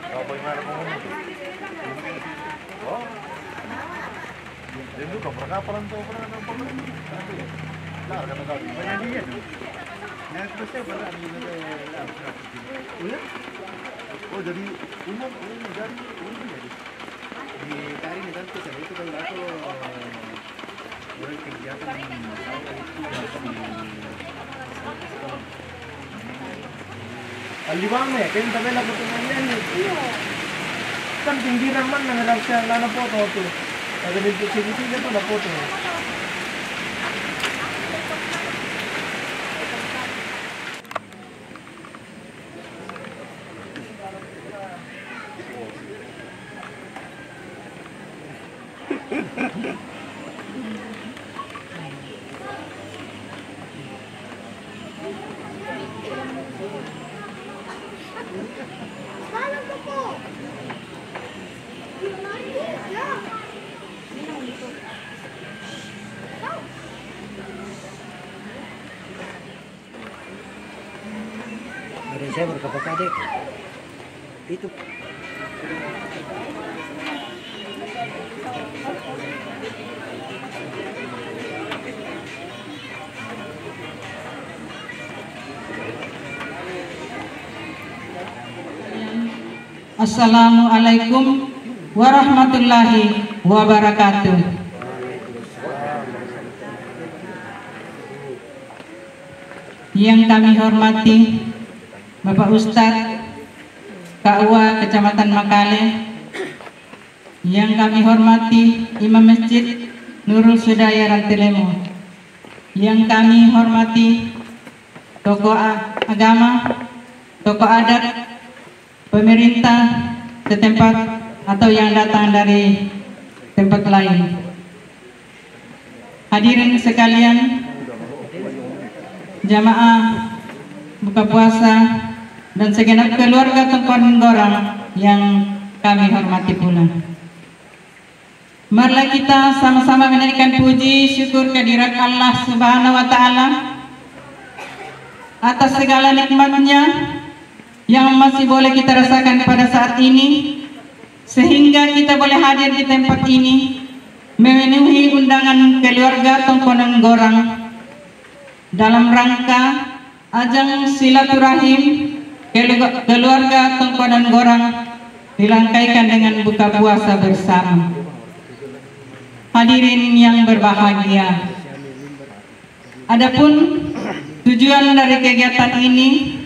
Apa yang ada ngomong itu? Oh, dia juga pernah kapalan tuh pernah kapalan. Nah, kata kau, banyak dia. Nah, terus saya pernah di mana? Oh ya? Oh jadi umum dari umum jadi di tari ini kan kita itu kalau aku mulai kegiatan masalah itu di mana ya? Kan tapi lah pertemuannya nih. Kan pinggiran mana nggak bisa lana foto tuh. Ada di sini tuh ada foto. Dari saya berkapal kadek itu Assalamualaikum warahmatullahi wabarakatuh. Yang kami hormati Bapak Ustadz KUA Kecamatan Makale, yang kami hormati Imam Masjid Nurul Sudaya Rantilemo, yang kami hormati tokoh agama, tokoh adat, pemerintah setempat atau yang datang dari tempat lain. Hadirin sekalian, jamaah buka puasa dan segenap keluarga Tengkonan Gorang yang kami hormati pula. Marilah kita sama-sama menaikkan puji syukur kehadirat Allah Subhanahu wa Ta'ala atas segala nikmatnya yang masih boleh kita rasakan pada saat ini, sehingga kita boleh hadir di tempat ini memenuhi undangan keluarga Tengkonan Gorang dalam rangka ajang silaturahim keluarga Tengkonan Gorang dilangkaikan dengan buka puasa bersama. Hadirin yang berbahagia, adapun tujuan dari kegiatan ini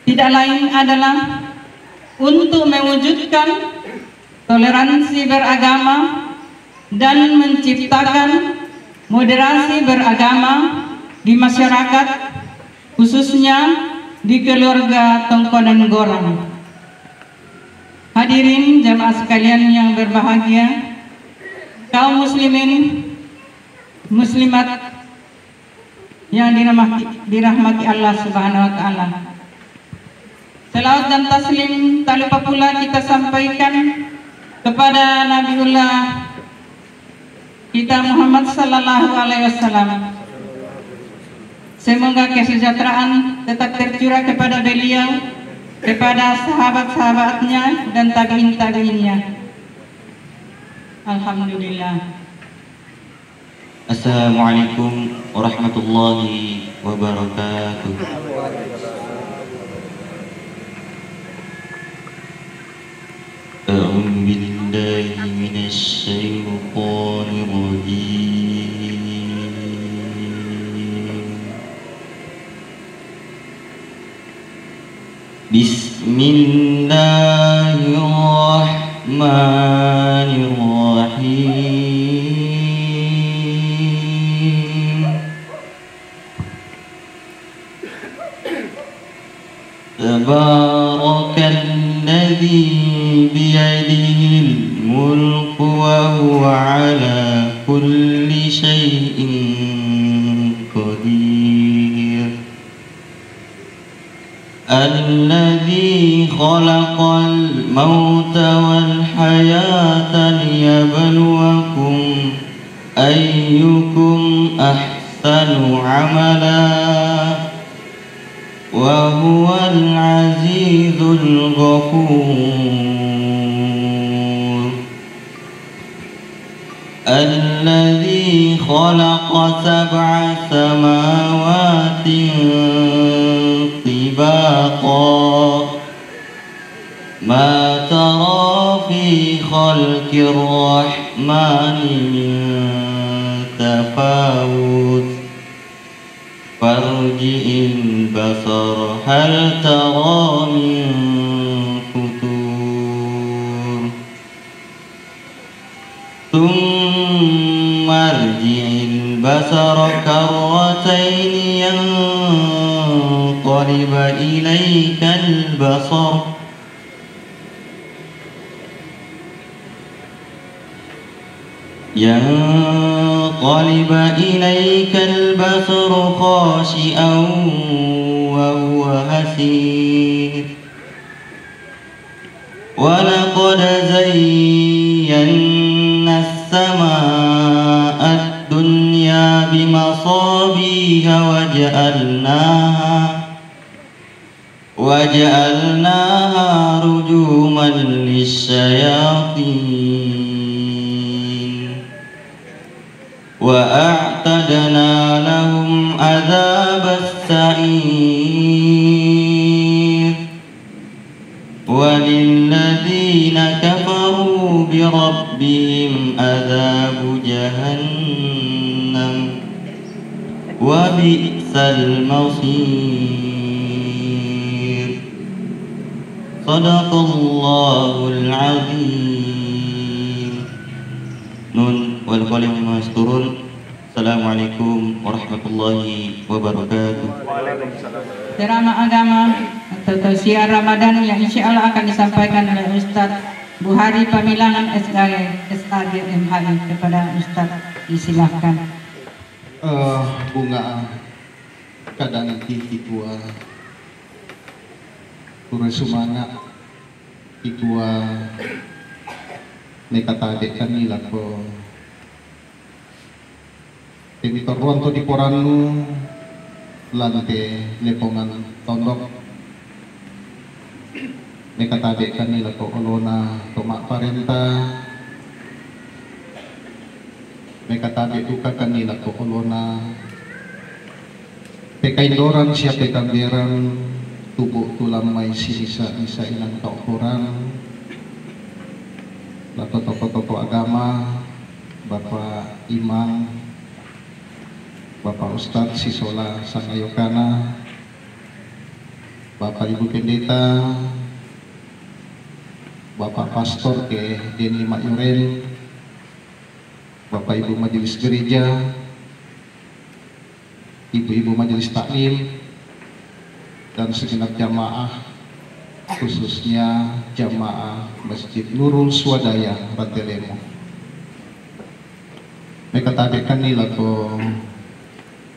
tidak lain adalah untuk mewujudkan toleransi beragama dan menciptakan moderasi beragama di masyarakat, khususnya di keluarga Tengkonan Gorang. Hadirin jamaah sekalian yang berbahagia, kaum muslimin muslimat yang dirahmati Allah Subhanahu wa Ta'ala. Selawat dan taslim tak lupa pula kita sampaikan kepada Nabiullah kita Muhammad sallallahu alaihi wasallam. Semoga kesejahteraan tetap tercurah kepada beliau, kepada sahabat-sahabatnya dan tabi'in-tabi'innya. Alhamdulillah. Assalamualaikum warahmatullahi wabarakatuh. أعوذ بالله من الشيطان الرجيم. بسم الله الرحمن الرحيم. تبارك الذي بيده الملك وهو على كل شيء قدير. الذي خلق الموت والحياة ليبلوكم أيكم أحسن عملا وهو العزيز الغفور الذي خلق 7 سماوات طباقا ما ترى في خلق الرحمن من تفاوت فارجع البصر هل ترى من فتور ثم ارجع البصر كرتين ينقلب إليك البصر خاشئا وهو حسير ولقد زينا السماء الدنيا بمصابيح وجعلناها رجوما للشياطين وأعتدنا لهم عذاب السعير وللذين كفروا بربهم عذاب جهنم وبئس المصير صدق الله العظيم Nun wal qalam masturun. Assalamualaikum warahmatullahi wabarakatuh. Ceramah agama atau siar Ramadan yang insya Allah akan disampaikan oleh Ustadz Buhari Pamilangan SAG MHI. Kepada Ustadz disilahkan. Bunga kadang kitua Pura Sumana kitua nekatade kanila ko Timitor ronto di poranu lante lepongan tondok nekatade kanila ko olona tomak parenta nekatade duka kanila ko olona pekaindoran siya pekamberan tubuh tulang may sisa isa ilang kaukuran atau tokoh-tokoh agama, Bapak Imam, Bapak Ustadz Sisola Sangayokana, Bapak Ibu Pendeta, Bapak Pastor ke Deni Mayuren, Bapak Ibu Majelis Gereja, Ibu-Ibu Majelis Taklim, dan segenap jamaah khususnya jamaah Masjid Nurul Swadaya Rantelemo. Mereka tadekan nila ko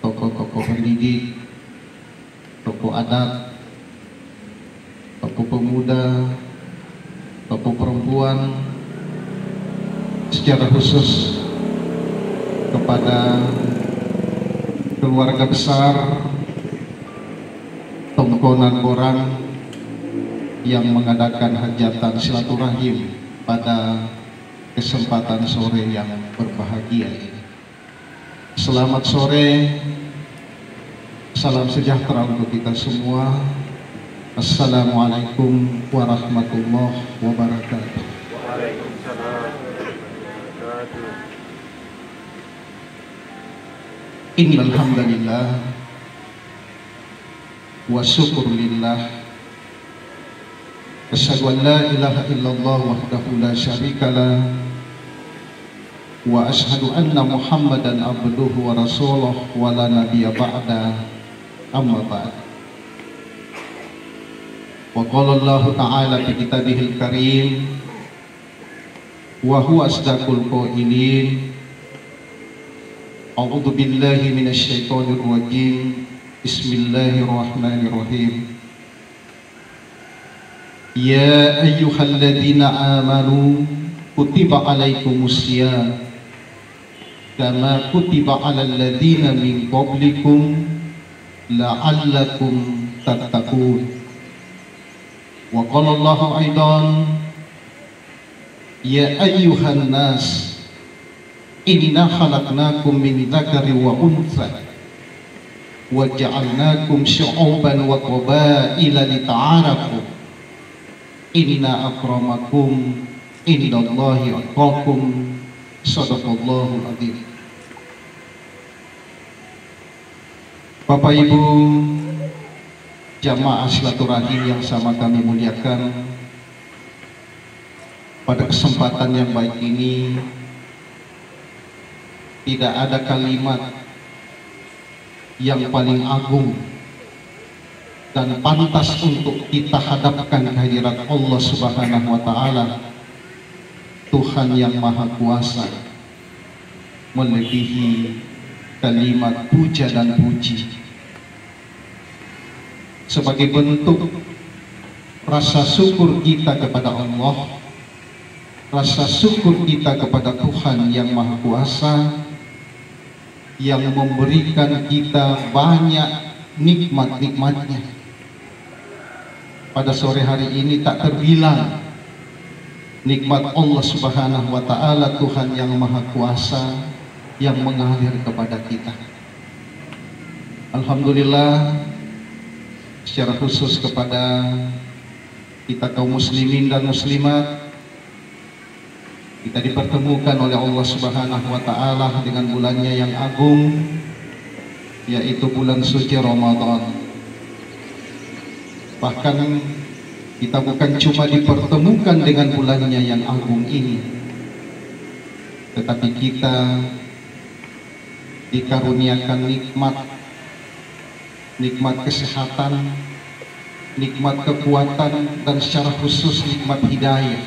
tokoh-tokoh pendidik, tokoh adat, tokoh pemuda, tokoh perempuan, secara khusus kepada keluarga besar Tongkonan Borang yang mengadakan hajatan silaturahim pada kesempatan sore yang berbahagia ini. Selamat sore, salam sejahtera untuk kita semua. Assalamualaikum warahmatullahi wabarakatuh. Waalaikumsalam. Innal hamdalillah wa syukurlillah. Asyhadu an la ilaha illallah wahdahu la syarikalah wa asyhadu anna Muhammadan abduhu wa rasuluh wa la nabiyya ba'da amma ba'd. Wa qala Allah ta'ala fi kitabihil karim wa huwa asdaqul qailin. A'udzu billahi minasy syaithanir rajim. Bismillahirrahmanirrahim. Ya ayyuhalladzina amanu kutiba alaikumus syiyam kama kutiba alal ladzina min qablikum la'allakum تتقون. وقال الله أيضا يا أيها الناس إنا خلقناكم من ذكر وأنثى وجعلناكم شعوبا وقبائل لتعارفوا إن أكرمكم عند الله أتقاكم. Sadaqallahul Adzim. Bapak Ibu jamaah silaturahim yang sama kami muliakan, pada kesempatan yang baik ini tidak ada kalimat yang paling agung dan pantas untuk kita hadapkan kehadirat Allah Subhanahu wa Ta'ala, Tuhan yang Maha Kuasa, melebihi kalimat puja dan puji. Sebagai bentuk rasa syukur kita kepada Allah, rasa syukur kita kepada Tuhan yang Maha Kuasa, yang memberikan kita banyak nikmat-nikmatnya. Pada sore hari ini tak terbilang nikmat Allah Subhanahu wa Ta'ala, Tuhan yang Maha Kuasa, yang mengalir kepada kita. Alhamdulillah, secara khusus kepada kita kaum muslimin dan muslimat, kita dipertemukan oleh Allah Subhanahu wa Ta'ala dengan bulannya yang agung, yaitu bulan suci Ramadan. Bahkan kita bukan cuma dipertemukan dengan bulannya yang agung ini, tetapi kita dikaruniakan nikmat kesehatan, nikmat kekuatan, dan secara khusus nikmat hidayah,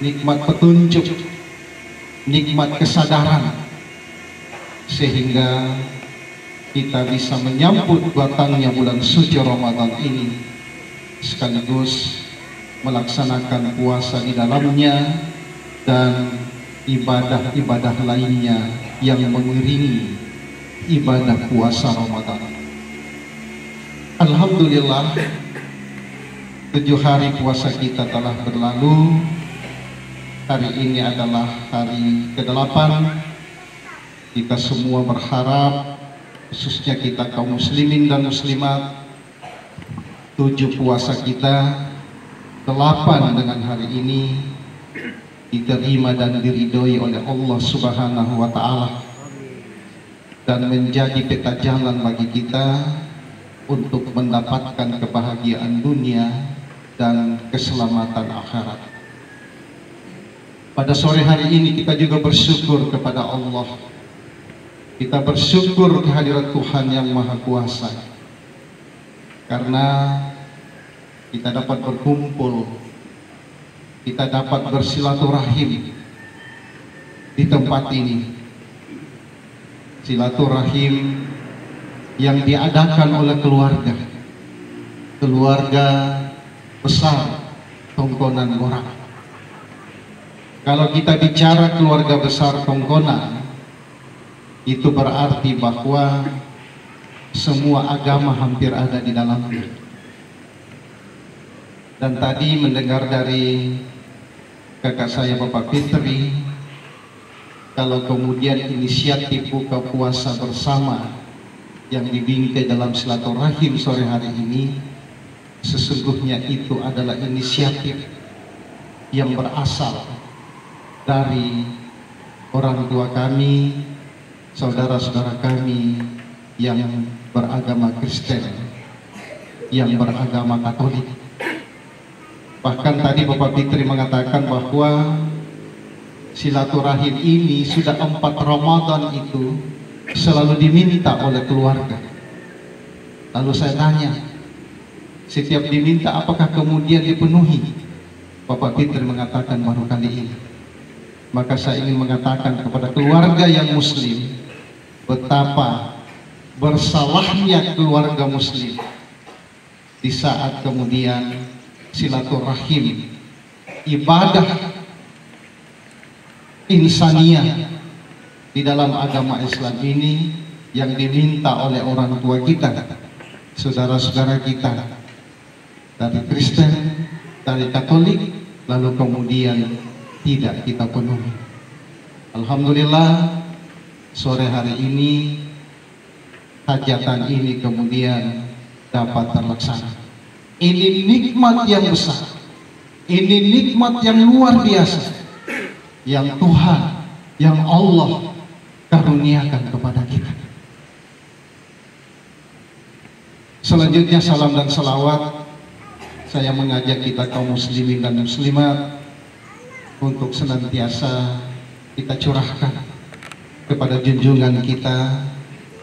nikmat petunjuk, nikmat kesadaran, sehingga kita bisa menyambut datangnya bulan suci Ramadan ini, sekaligus melaksanakan puasa di dalamnya dan ibadah-ibadah lainnya yang mengiringi ibadah puasa Ramadan. Alhamdulillah, 7 hari puasa kita telah berlalu. Hari ini adalah hari ke-8. Kita semua berharap, khususnya kita kaum muslimin dan muslimat, 7 puasa kita, 8 dengan hari ini, diterima dan diridhoi oleh Allah Subhanahu wa Ta'ala, dan menjadi peta jalan bagi kita untuk mendapatkan kebahagiaan dunia dan keselamatan akhirat. Pada sore hari ini kita juga bersyukur kepada Allah. Kita bersyukur kehadirat Tuhan yang Maha Kuasa, karena kita dapat berkumpul, kita dapat bersilaturahim di tempat ini. Silaturahim yang diadakan oleh keluarga besar Tongkonan Borak. Kalau kita bicara keluarga besar Tongkonan, itu berarti bahwa semua agama hampir ada di dalamnya. Dan tadi mendengar dari kakak saya Bapak Fitri, kalau kemudian inisiatif buka puasa bersama yang dibingkai dalam silaturahim sore hari ini, sesungguhnya itu adalah inisiatif yang berasal dari orang tua kami, saudara-saudara kami yang beragama Kristen, yang beragama Katolik. Bahkan tadi Bapak Fitri mengatakan bahwa silaturahim ini sudah 4 Ramadan itu selalu diminta oleh keluarga. Lalu saya tanya, setiap diminta apakah kemudian dipenuhi? Bapak Fitri mengatakan baru kali ini. Maka saya ingin mengatakan kepada keluarga yang muslim, betapa bersalahnya keluarga muslim di saat kemudian silaturahim, ibadah insaniah di dalam agama Islam ini yang diminta oleh orang tua kita saudara-saudara kita dari Kristen, dari Katolik, lalu kemudian tidak kita penuhi. Alhamdulillah sore hari ini hajatan ini kemudian dapat terlaksana. Ini nikmat yang besar, ini nikmat yang luar biasa yang Tuhan, yang Allah karuniakan kepada kita. Selanjutnya salam dan salawat saya mengajak kita kaum muslimin dan muslimat untuk senantiasa kita curahkan kepada junjungan kita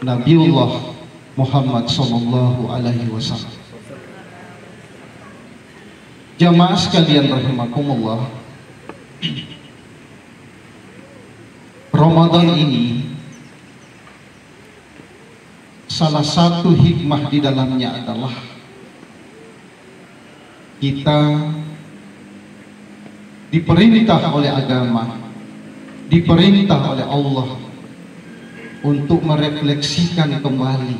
Nabiullah Muhammad sallallahu alaihi wasallam. Jamaah sekalian rahimakumullah, Ramadan ini salah satu hikmah di dalamnya adalah kita diperintah oleh agama, diperintah oleh Allah untuk merefleksikan kembali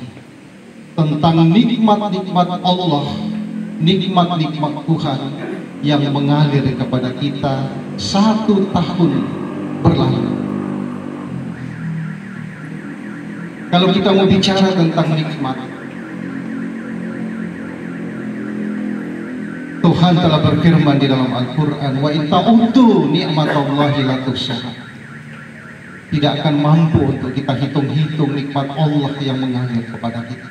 tentang nikmat-nikmat Allah, nikmat-nikmat Tuhan yang mengalir kepada kita 1 tahun berlalu. Kalau kita mau bicara tentang nikmat, Tuhan telah berfirman di dalam Al-Quran, wa in ta'uddu ni'matallahi la tuhsuha. Tidak akan mampu untuk kita hitung-hitung nikmat Allah yang mengalir kepada kita.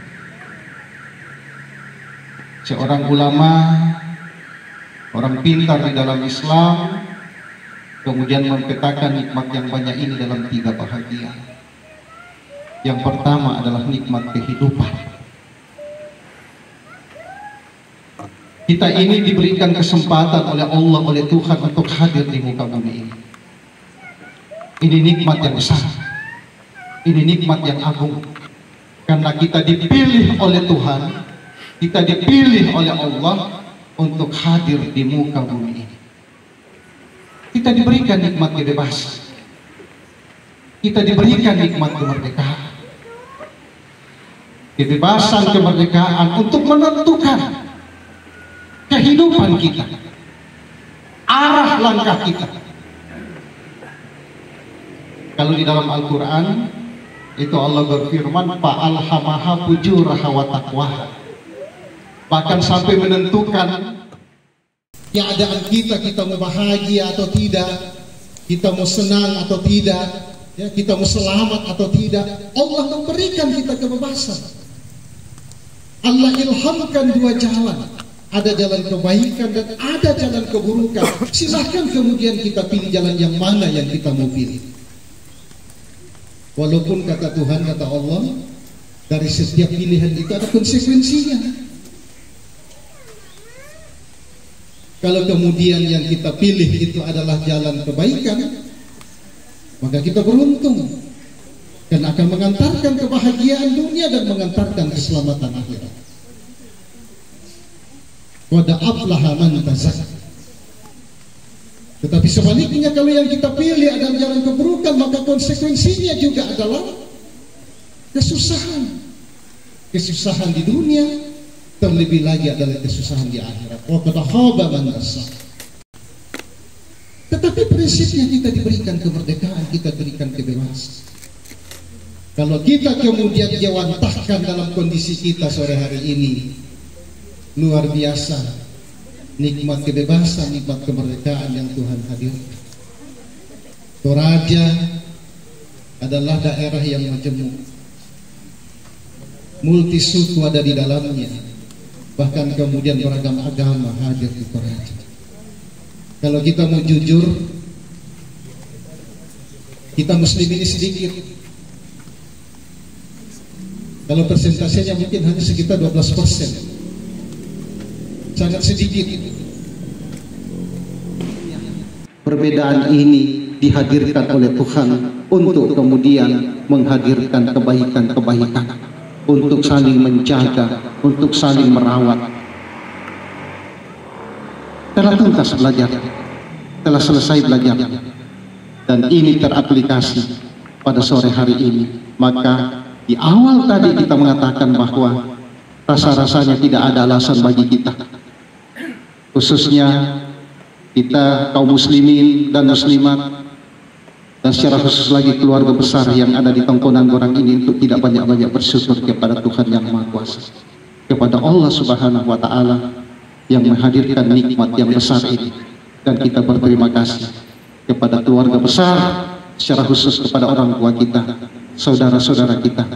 Seorang ulama, orang pintar di dalam Islam, kemudian mempetakan nikmat yang banyak ini dalam 3 bahagian. Yang pertama adalah nikmat kehidupan. Kita ini diberikan kesempatan oleh Allah, oleh Tuhan untuk hadir di muka bumi ini. Ini nikmat yang besar, ini nikmat yang agung, karena kita dipilih oleh Tuhan, kita dipilih oleh Allah untuk hadir di muka bumi ini. Kita diberikan nikmat kebebasan, kita diberikan nikmat kemerdekaan. Kebebasan, kemerdekaan untuk menentukan kehidupan kita, arah langkah kita. Kalau di dalam Al-Quran itu Allah berfirman, fa'alhamaha fujuraha wa taqwaha. Bahkan sampai menentukan keadaan kita mau bahagia atau tidak, kita mau senang atau tidak, ya, kita mau selamat atau tidak. Allah memberikan kita kebebasan. Allah ilhamkan 2 jalan, ada jalan kebaikan dan ada jalan keburukan. Silahkan kemudian kita pilih jalan yang mana yang kita mau pilih. Walaupun kata Tuhan, kata Allah, dari setiap pilihan itu ada konsekuensinya. Kalau kemudian yang kita pilih itu adalah jalan kebaikan, maka kita beruntung dan akan mengantarkan kebahagiaan dunia dan mengantarkan keselamatan akhirat. Wada aflaha man tazakka. Tetapi sebaliknya, kalau yang kita pilih adalah jalan keburukan, maka konsekuensinya juga adalah kesusahan. Kesusahan di dunia, terlebih lagi adalah kesusahan di akhirat. Wa qad khaba man dasakka. Tetapi prinsipnya kita diberikan kemerdekaan, kita diberikan kebebasan. Kalau kita kemudian jawantahkan dalam kondisi kita sore hari ini, luar biasa nikmat kebebasan, nikmat kemerdekaan yang Tuhan hadirkan. Toraja adalah daerah yang majemuk, multi suku ada di dalamnya, bahkan kemudian beragam agama hadir di Toraja. Kalau kita mau jujur, kita muslim ini sedikit. Kalau persentasenya mungkin hanya sekitar 12%, sangat sedikit. Perbedaan ini dihadirkan oleh Tuhan untuk kemudian menghadirkan kebaikan-kebaikan, untuk saling menjaga, untuk saling merawat. Telah tuntas belajar, telah selesai belajar, dan ini teraplikasi pada sore hari ini. Maka di awal tadi kita mengatakan bahwa rasa-rasanya tidak ada alasan bagi kita, khususnya kita kaum muslimin dan muslimat, dan secara khusus lagi keluarga besar yang ada di Tongkonan Gorang ini, untuk tidak banyak-banyak bersyukur kepada Tuhan Yang Maha Kuasa, kepada Allah Subhanahu wa Ta'ala yang menghadirkan nikmat yang besar ini. Dan kita berterima kasih kepada keluarga besar, secara khusus kepada orang tua kita, saudara-saudara kita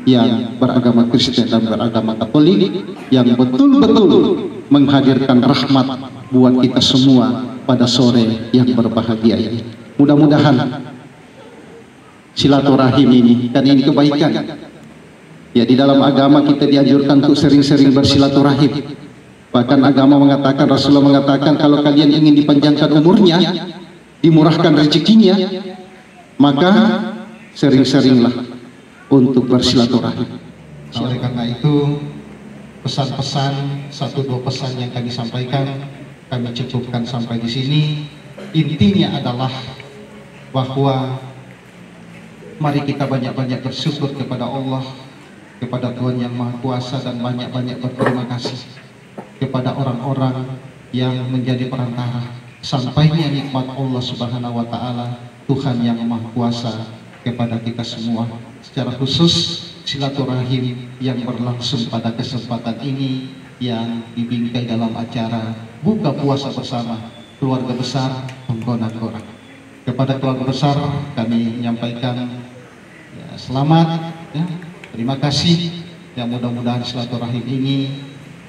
yang beragama Kristen dan beragama Katolik, yang betul-betul menghadirkan rahmat buat kita semua pada sore yang berbahagia ini. Mudah-mudahan silaturahim ini, kan ini kebaikan ya, di dalam agama kita dianjurkan untuk sering-sering bersilaturahim. Bahkan agama mengatakan, Rasulullah mengatakan, kalau kalian ingin dipanjangkan umurnya, dimurahkan rezekinya, maka sering-seringlah untuk bersilaturahim. Oleh karena itu, pesan-pesan, 1-2 pesan yang kami sampaikan, kami cukupkan sampai di sini. Intinya adalah bahwa mari kita banyak-banyak bersyukur kepada Allah, kepada Tuhan Yang Maha Kuasa, dan banyak-banyak berterima kasih kepada orang-orang yang menjadi perantara sampainya nikmat Allah Subhanahu wa Ta'ala, Tuhan Yang Maha Kuasa, kepada kita semua. Secara khusus silaturahim yang berlangsung pada kesempatan ini yang dibingkai dalam acara buka puasa bersama keluarga besar Tongkonan Gorang. Kepada keluarga besar kami menyampaikan ya, selamat ya, terima kasih, yang mudah-mudahan silaturahim ini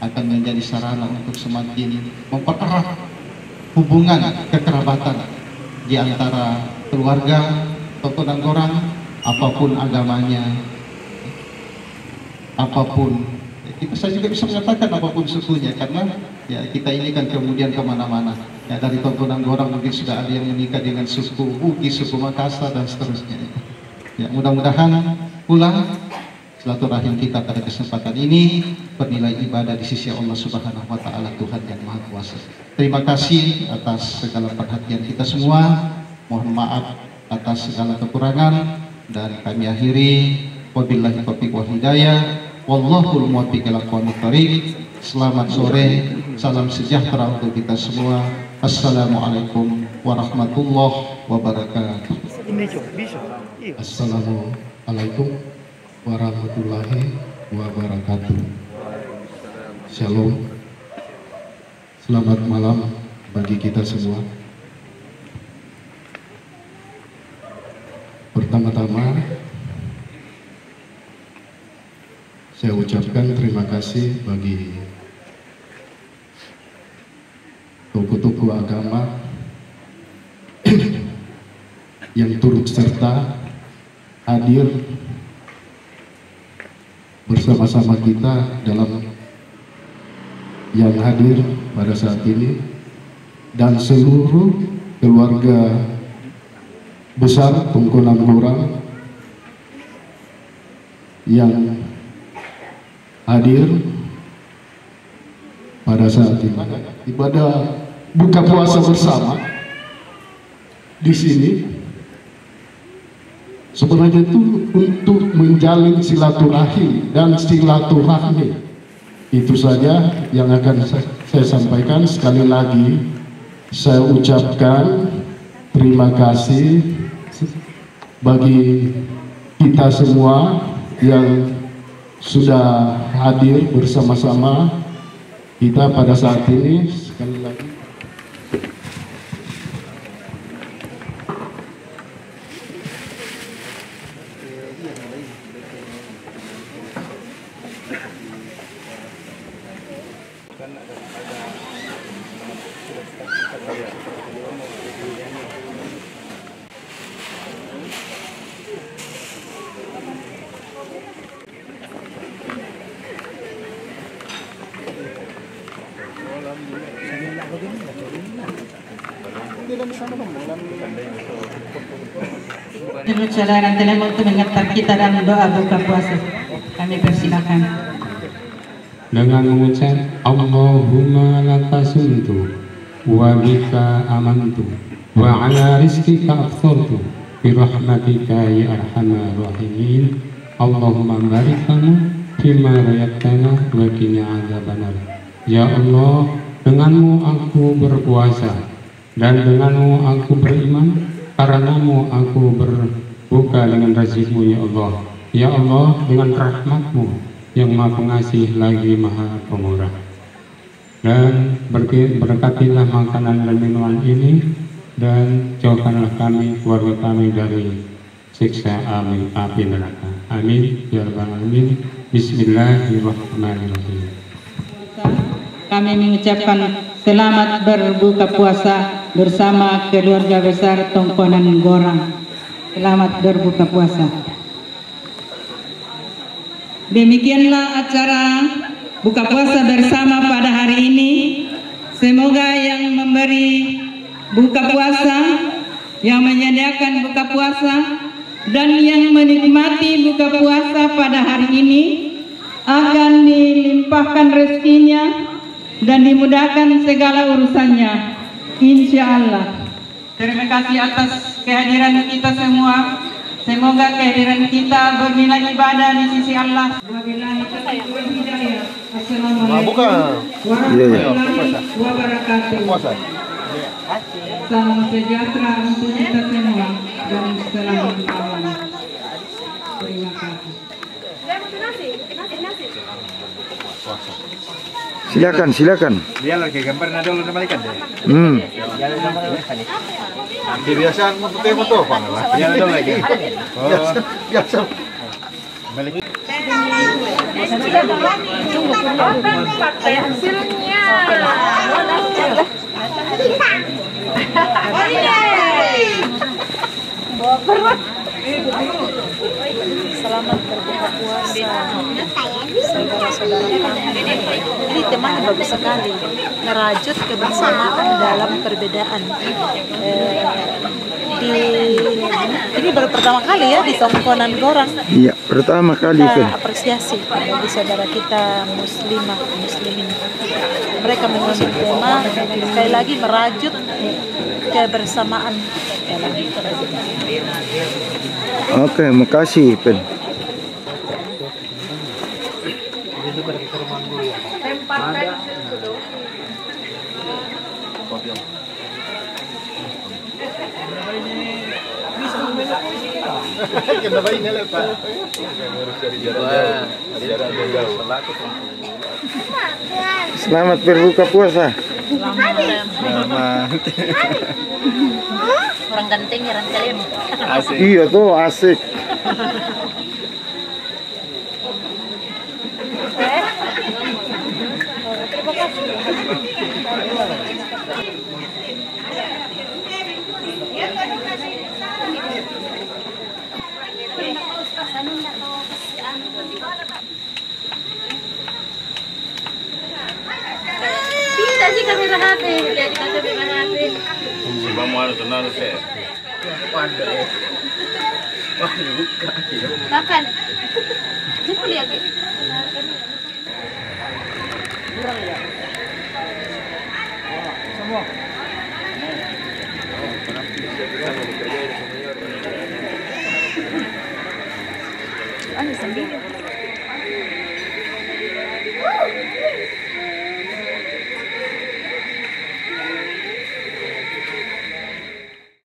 akan menjadi sarana untuk semakin mempererat hubungan kekerabatan di antara keluarga Tongkonan Gorang, apapun agamanya, apapun, saya juga bisa mengatakan apapun sukunya, karena ya kita ini kan kemudian kemana-mana ya, dari Tongkonan Gorang mungkin sudah ada yang menikah dengan suku Bugis, suku Makassar, dan seterusnya ya. Mudah-mudahan pula silaturahim kita pada kesempatan ini bernilai ibadah di sisi Allah Subhanahu wa Ta'ala, Tuhan Yang Maha Kuasa. Terima kasih atas segala perhatian kita semua, mohon maaf atas segala kekurangan, dan kami akhiri wabillahi taufiq wal hidayah, wallahul muwaffiq ila aqwamit thoriq. Selamat sore, salam sejahtera untuk kita semua. Assalamualaikum warahmatullahi wabarakatuh. Assalamualaikum warahmatullahi wabarakatuh. Shalom, selamat malam bagi kita semua. Pertama-tama saya ucapkan terima kasih bagi tokoh-tokoh agama yang turut serta hadir bersama-sama kita dalam yang hadir pada saat ini, dan seluruh keluarga besar Tongkonan Gorang yang hadir pada saat ini. Ibadah buka puasa bersama di sini sebenarnya itu untuk menjalin silaturahim dan silaturahmi. Itu saja yang akan saya sampaikan. Sekali lagi saya ucapkan terima kasih bagi kita semua yang sudah hadir bersama-sama kita pada saat ini. Sekali lagi Saudara telah untuk mengantar kita dalam doa buka puasa. Kami persilakan. Dengan mengucap Allahumma laka sumtu wa bika amantu wa ala rizkika aftartu bi rahmatika ya arhamar rahimin. Allahumma barik lana fima razaqtana wa qina adzabannar. Ya Allah, denganmu aku berpuasa dan denganmu aku beriman, karenamu aku berbuka dengan rezeki-Mu ya Allah. Ya Allah, dengan rahmat-Mu yang Maha Pengasih lagi Maha Pemurah. Dan berkatilah makanan dan minuman ini, dan jauhkanlah kami, keluarga kami dari siksa api neraka. Amin ya rabbal alamin. Bismillahirrahmanirrahim. Kami mengucapkan selamat berbuka puasa bersama keluarga besar Tongkonan Gorang. Selamat berbuka puasa. Demikianlah acara buka puasa bersama pada hari ini. Semoga yang memberi buka puasa, yang menyediakan buka puasa, dan yang menikmati buka puasa pada hari ini akan dilimpahkan rezekinya dan dimudahkan segala urusannya, insya Allah. Terima kasih atas kehadiran kita semua. Semoga kehadiran kita bernilai ibadah di sisi Allah. Assalamualaikum warahmatullahi wabarakatuh. Salam sejahtera untuk kita semua dan selamat malam. Terima kasih. Silakan. Dia lagi gambar nado lu namalikan deh. Biasa foto apa lah. Dia nado lagi. Oh, biasa. Balik. Hasilnya. Selamat berbuka puasa saudara-saudara kami. Ini temanya bagus sekali, merajut kebersamaan dalam perbedaan. Ini baru pertama kali ya di Tongkonan Gorang. Iya, pertama kali kita kan. apresiasi bagi saudara kita muslimin. Mereka mengambil tema sekali lagi merajut kebersamaan dalam perbedaan. Oke, makasih Pen. Selamat berbuka puasa. Selamat. Orang ganteng ya kalian. Asik. Iya tuh asik. Bisa sih kamera HP, lihat kamera HP. Vamos a donar usted. Makan. Cepat lihat. Semua. Sendiri.